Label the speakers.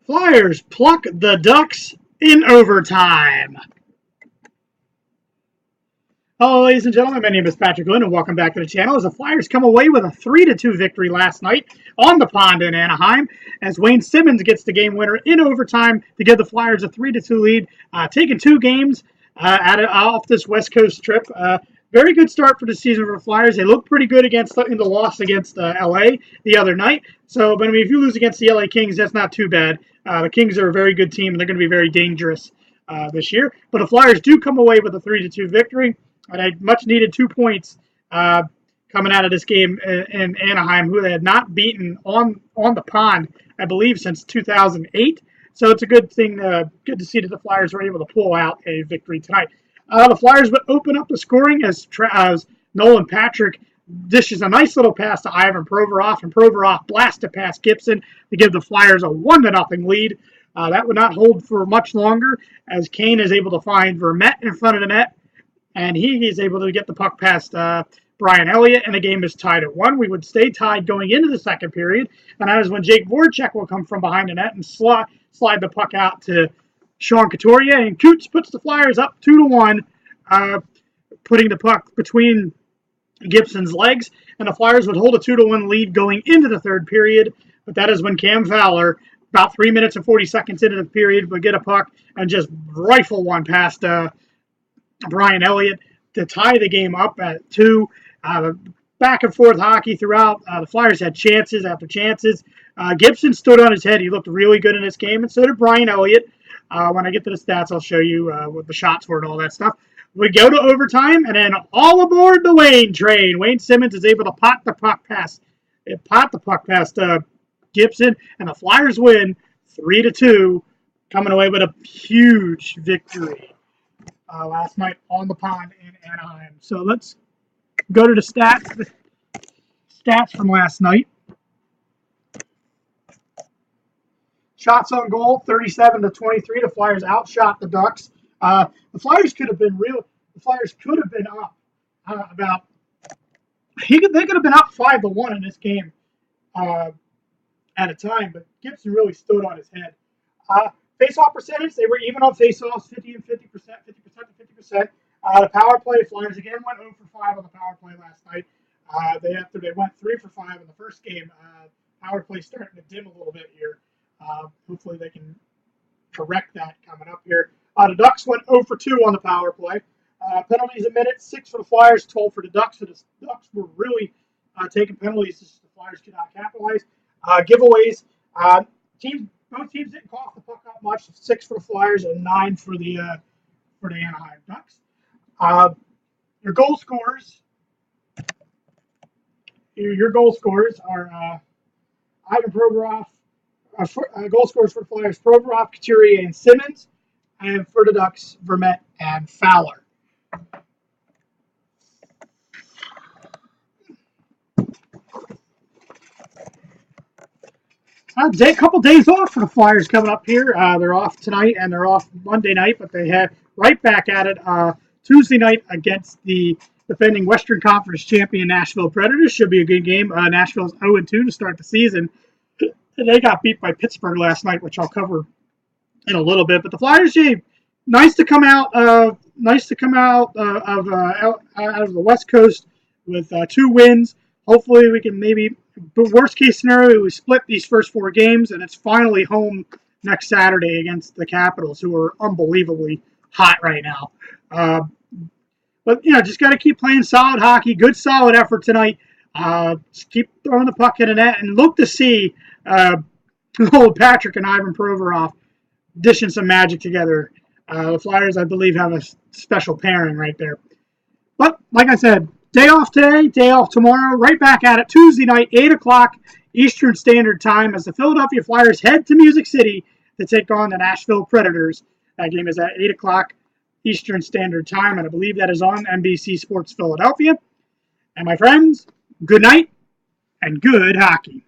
Speaker 1: Flyers pluck the Ducks in overtime. Hello, ladies and gentlemen. My name is Patrick Lynn, and welcome back to the channel. As the Flyers come away with a 3-2 victory last night on the pond in Anaheim, as Wayne Simmonds gets the game winner in overtime to give the Flyers a 3-2 lead, taking 2 games off this West Coast trip. Very good start for the season for the Flyers. They looked pretty good in the loss against LA the other night. So, but I mean, if you lose against the LA Kings, that's not too bad. The Kings are a very good team, and they're going to be very dangerous this year. But the Flyers do come away with a 3-2 victory. And I much needed 2 points coming out of this game in Anaheim, who they had not beaten on the pond, I believe, since 2008. So it's a good thing, good to see that the Flyers were able to pull out a victory tonight. The Flyers would open up the scoring as Nolan Patrick dishes a nice little pass to Ivan Provorov, and Provorov blasted past Gibson to give the Flyers a 1-0 lead. That would not hold for much longer, as Kane is able to find Vermette in front of the net, and he is able to get the puck past Brian Elliott, and the game is tied at 1. We would stay tied going into the second period, and that is when Jake Voracek will come from behind the net and slide the puck out to Sean Couturier, and Coots puts the Flyers up 2-1, putting the puck between Gibson's legs, and the Flyers would hold a 2-1 lead going into the third period, but that is when Cam Fowler, about 3 minutes and 40 seconds into the period, would get a puck and just rifle one past Brian Elliott to tie the game up at 2. Back and forth hockey throughout. The Flyers had chances after chances. Gibson stood on his head. He looked really good in this game, and so did Brian Elliott. When I get to the stats, I'll show you what the shots were and all that stuff. We go to overtime, and then all aboard the Wayne train. Wayne Simmonds is able to pot the puck past Gibson, and the Flyers win 3-2, coming away with a huge victory last night on the pond in Anaheim. So let's go to the stats from last night. Shots on goal, 37-23. The Flyers outshot the Ducks. The Flyers could have been up about. They could have been up 5-1 in this game at a time, but Gibson really stood on his head. Face-off percentage, they were even on face-offs, 50 and 50%, 50% to 50%. The power play, Flyers again went 0 for 5 on the power play last night. After they went 3 for 5 in the first game, power play starting to dim a little bit here. Hopefully they can correct that coming up here. The Ducks went 0 for 2 on the power play. Penalties a minute, 6 for the Flyers, 12 for the Ducks. So the Ducks were really taking penalties. The Flyers could not capitalize. Giveaways, both teams didn't cough the puck up much. 6 for the Flyers and 9 for the Anaheim Ducks. Your goal scorers. Your goal scorers are Ivan Provorov. Goal scorers for the Flyers: Provorov, Couturier, and Simmonds, and for the Ducks, Vermette and Fowler. A couple days off for the Flyers coming up here. They're off tonight and they're off Monday night, but they head right back at it Tuesday night against the defending Western Conference champion Nashville Predators. Should be a good game. Nashville's 0-2 to start the season. They got beat by Pittsburgh last night, which I'll cover in a little bit. But the Flyers, nice to come out of the West Coast with 2 wins. Hopefully we can maybe, worst case scenario, we split these first 4 games, and it's finally home next Saturday against the Capitals, who are unbelievably hot right now. But, just got to keep playing solid hockey. Good, solid effort tonight. Just keep throwing the puck in the net, and look to see old Patrick and Ivan Provorov dishing some magic together. The Flyers, I believe, have a special pairing right there. But, like I said, day off today, day off tomorrow, right back at it Tuesday night, 8 o'clock Eastern Standard Time, as the Philadelphia Flyers head to Music City to take on the Nashville Predators. That game is at 8 o'clock Eastern Standard Time, and I believe that is on NBC Sports Philadelphia. And my friends, good night and good hockey.